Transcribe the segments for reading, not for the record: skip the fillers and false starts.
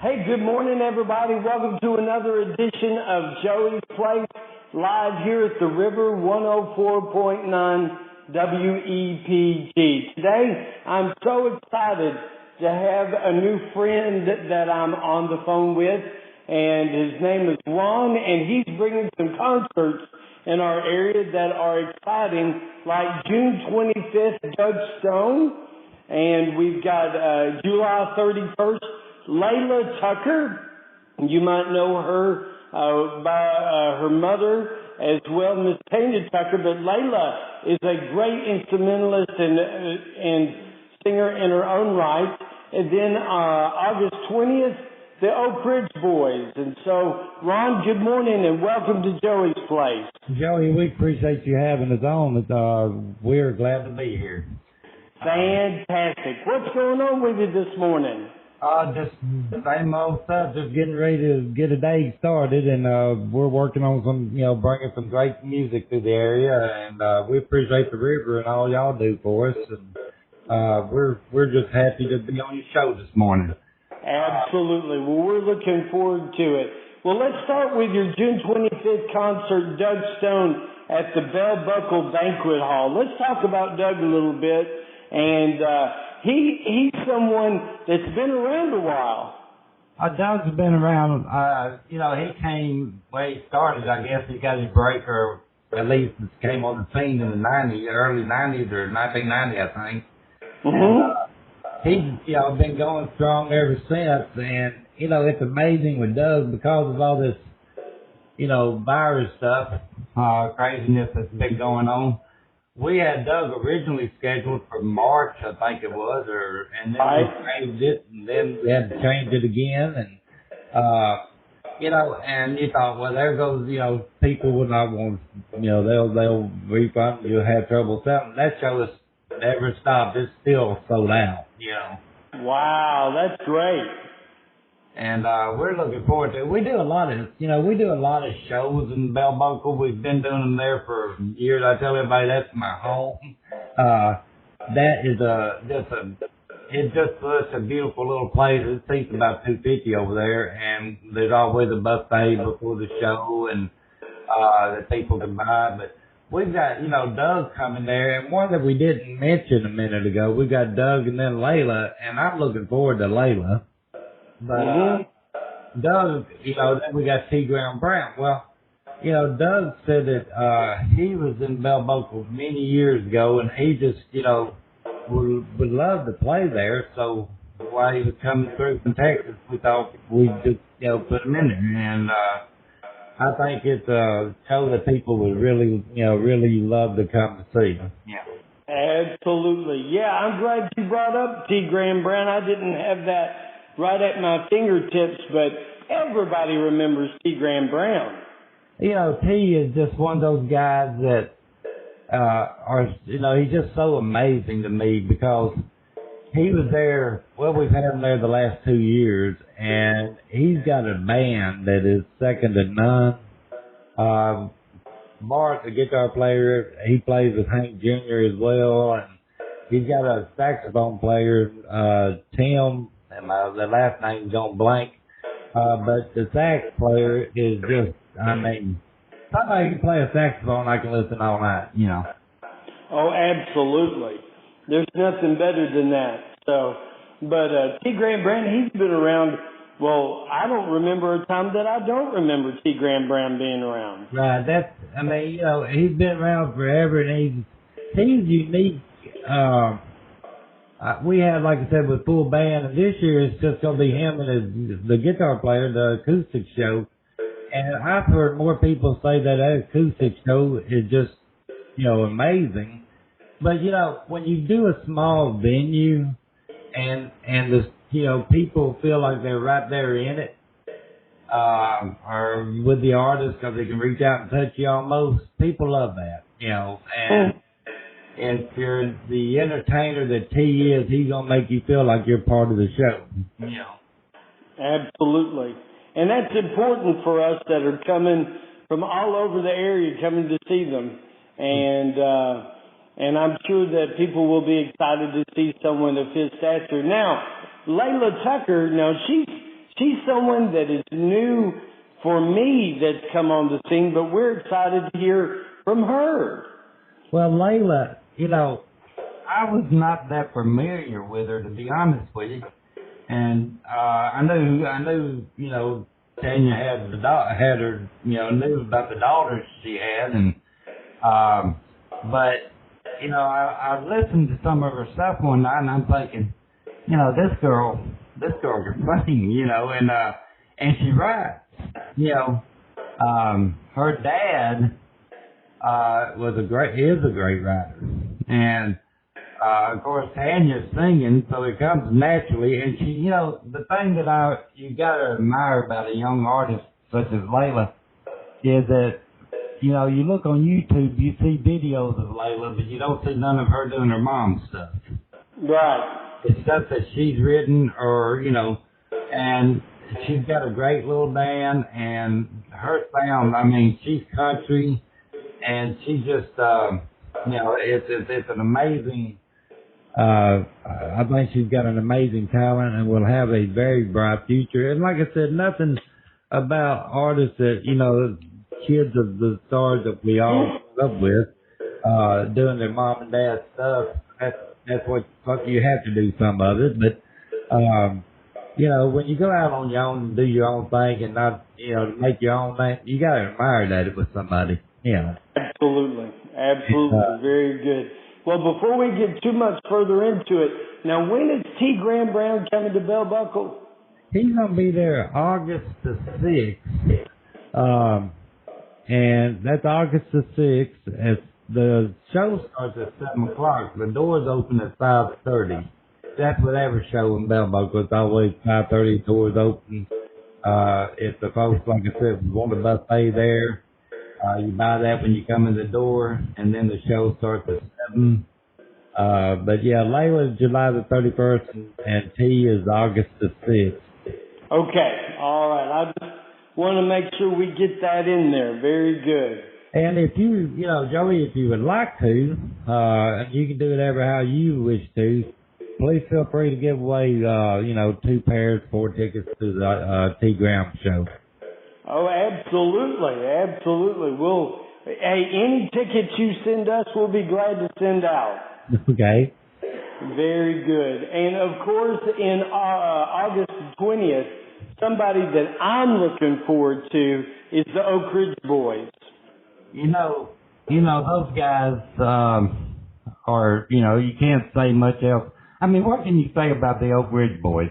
Hey, good morning, everybody. Welcome to another edition of Joey's Place, live here at the River 104.9 WEPG. Today, I'm so excited to have a new friend that I'm on the phone with, and his name is Ron, and he's bringing some concerts in our area that are exciting, like June 25th, Doug Stone, and we've got July 31st, Leila Tucker. You might know her by her mother as well, Miss Tanya Tucker, but Leila is a great instrumentalist and singer in her own right. And then August 20th, the Oak Ridge Boys. And so, Ron, good morning and welcome to Joey's Place. Joey, we appreciate you having us on. We're glad to be here. Fantastic. What's going on with you this morning? Just the same old stuff, just getting ready to get a day started, and we're working on some, bringing some great music to the area, and we appreciate the river and all y'all do for us, and we're just happy to be on your show this morning. Absolutely. Well, we're looking forward to it. Well, let's start with your June 25th concert, Doug Stone, at the Bell Buckle Banquet Hall. Let's talk about Doug a little bit, and he's someone that's been around a while. Doug's been around. He came where he started. I guess he got his break, or at least came on the scene in the 90s, early 90s or 1990, I think. Mm-hmm. He's been going strong ever since, and it's amazing with Doug because of all this virus stuff, craziness that's been going on. We had Doug originally scheduled for March, I think it was, and then we changed it, and then we had to change it again, and and you thought, well, there goes, people would not want, they'll refund, you'll have trouble selling. That show has never stopped. It's still sold out, Wow, that's great. And we're looking forward to it. We do a lot of shows in Bell Buckle. We've been doing them there for years. I tell everybody that's my home. That is it's just such a beautiful little place. It seats about 250 over there, and there's always a buffet before the show, and that people can buy. But we've got, Doug coming there, and one that we didn't mention a minute ago, we got Doug and then Leila, and I'm looking forward to Leila. But Doug, then we got T. Graham Brown. Well, Doug said that he was in Bell Buckle many years ago, and he just, would love to play there. So while he was coming through from Texas, we thought we'd just, put him in there. And I think it's a show that people would really, really love to come to see. Yeah. Absolutely. Yeah, I'm glad you brought up T. Graham Brown. I didn't have that right at my fingertips, but everybody remembers T. Graham Brown. T is just one of those guys that he's just so amazing to me because he was there, we've had him there the last 2 years, and he's got a band that is second to none. Mark, the guitar player, he plays with Hank Jr. as well, and he's got a saxophone player, Tim, and the last name's on blank. But the sax player is just, somebody can play a saxophone, I can listen all night, Oh, absolutely. There's nothing better than that. So, but T. Graham Brown, he's been around. Well, I don't remember a time that I don't remember T. Graham Brown being around. Right. He's been around forever, and he's unique. We had, like I said, with full band, and this year it's just going to be him and the guitar player, the acoustic show. And I've heard more people say that acoustic show is just, amazing. But, when you do a small venue and the, people feel like they're right there in it, or with the artist because they can reach out and touch you almost, people love that, and if you're the entertainer that T is, he's going to make you feel like you're part of the show. Absolutely. And that's important for us that are coming from all over the area, coming to see them. And I'm sure that people will be excited to see someone of his stature. Now, Leila Tucker, she's someone that is new for me that's come on the scene, but we're excited to hear from her. Well, Leila, I was not that familiar with her, to be honest with you. And I knew, Tanya had her, knew about the daughters she had, and but I listened to some of her stuff one night, and I'm thinking, this girl can sing, and she writes, her dad is a great writer, and of course, Tanya's singing, so it comes naturally. And she, the thing that you gotta admire about a young artist such as Leila is that, you look on YouTube, you see videos of Leila, but you don't see none of her doing her mom's stuff. Right. It's stuff that she's written or, and she's got a great little band, and her sound, she's country, and she just, it's an amazing, I think she's got an amazing talent and will have a very bright future. And like I said, nothing about artists that, kids of the stars that we all grew up with, doing their mom and dad stuff. That's what you have to do some of it. But, when you go out on your own and do your own thing and not, make your own thing, you got to admire that with somebody. Absolutely. Very good. Well, before we get too much further into it, now when is T. Graham Brown coming to Bell Buckle? He's going to be there August the 6th. And that's August the 6th. As the show starts at 7 o'clock. The doors open at 5:30. That's with every show in Bell Buckle. It's always 5:30, doors open. If the folks, like I said, want a buffet there, you buy that when you come in the door, and then the show starts at 7. But yeah, Leila is July the 31st, and T is August the 6th. Okay, all right. I just want to make sure we get that in there. Very good. And if you, Joey, if you would like to, and you can do it ever how you wish to, please feel free to give away, 2 pairs, 4 tickets to the T. Graham show. Oh, absolutely. Hey, any tickets you send us, we'll be glad to send out. Okay. Very good. And of course, in August 20th, somebody that I'm looking forward to is the Oak Ridge Boys. Those guys are, you can't say much else. What can you say about the Oak Ridge Boys?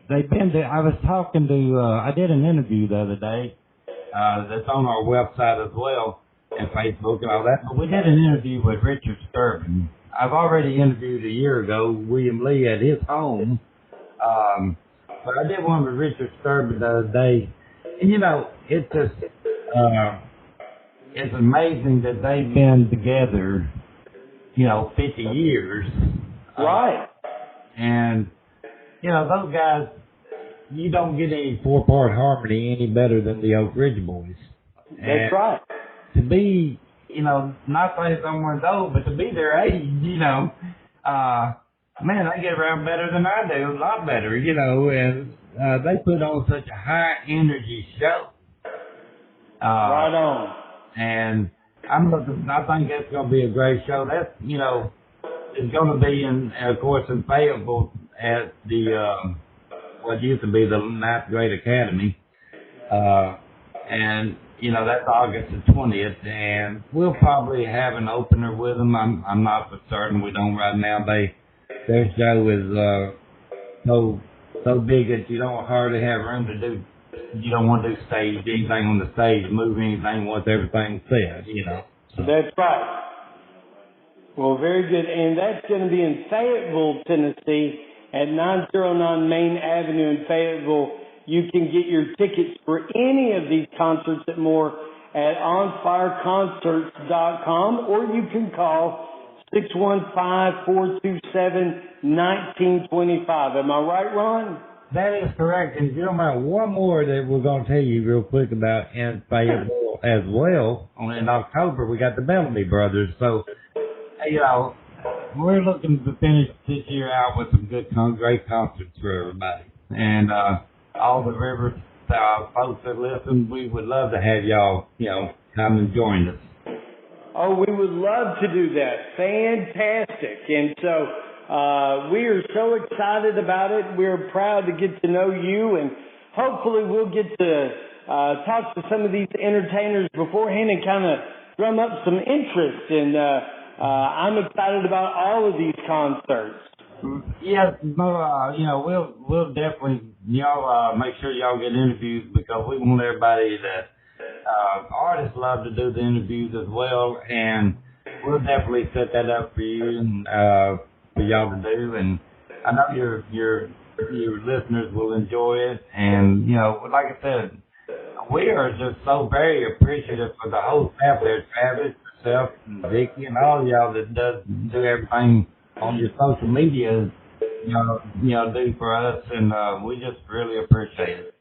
They've been there. I was talking to, I did an interview the other day, that's on our website as well, and Facebook and all that, but we did an interview with Richard Sterban. I've already interviewed a year ago William Lee at his home, but I did one with Richard Sterban the other day, and it's just, it's amazing that they've been together, 50 years. Right. And, those guys, you don't get any 4-part harmony any better than the Oak Ridge Boys. That's right. To be, not say someone's old, but to be their age, man, they get around better than I do, a lot better, and they put on such a high energy show. Right on. And I think that's going to be a great show. That's, it's going to be of course, in Fayetteville at the, what used to be the 9th Grade Academy. And, that's August the 20th, and we'll probably have an opener with them. I'm not for certain. We don't right now. Their show is, so big that you don't hardly have room to do. You don't want to do anything on the stage, move anything once everything's said, So. That's right. Well, very good. And that's going to be in Fayetteville, Tennessee, at 909 Main Avenue in Fayetteville. You can get your tickets for any of these concerts and more at onfireconcerts.com, or you can call 615-427-1925. Am I right, Ron? That is correct. And if you don't mind, one more that we're going to tell you real quick about in Fayetteville as well. In October, we got the Bellamy Brothers. So, we're looking to finish this year out with some great concerts for everybody. and all the River folks that listen, we would love to have y'all, come and join us. Oh, we would love to do that. Fantastic. And so we are so excited about it. We're proud to get to know you, and hopefully we'll get to talk to some of these entertainers beforehand and kind of drum up some interest. And I'm excited about all of these concerts. Yes, we'll definitely, make sure y'all get interviews, because we want everybody that artists love to do the interviews as well, and we'll definitely set that up for you and for y'all to do. And I know your listeners will enjoy it. And like I said, we are just so very appreciative for the whole staff there, Travis, yourself, and Vicky, and all of y'all that do everything on your social media, do for us, and we just really appreciate it.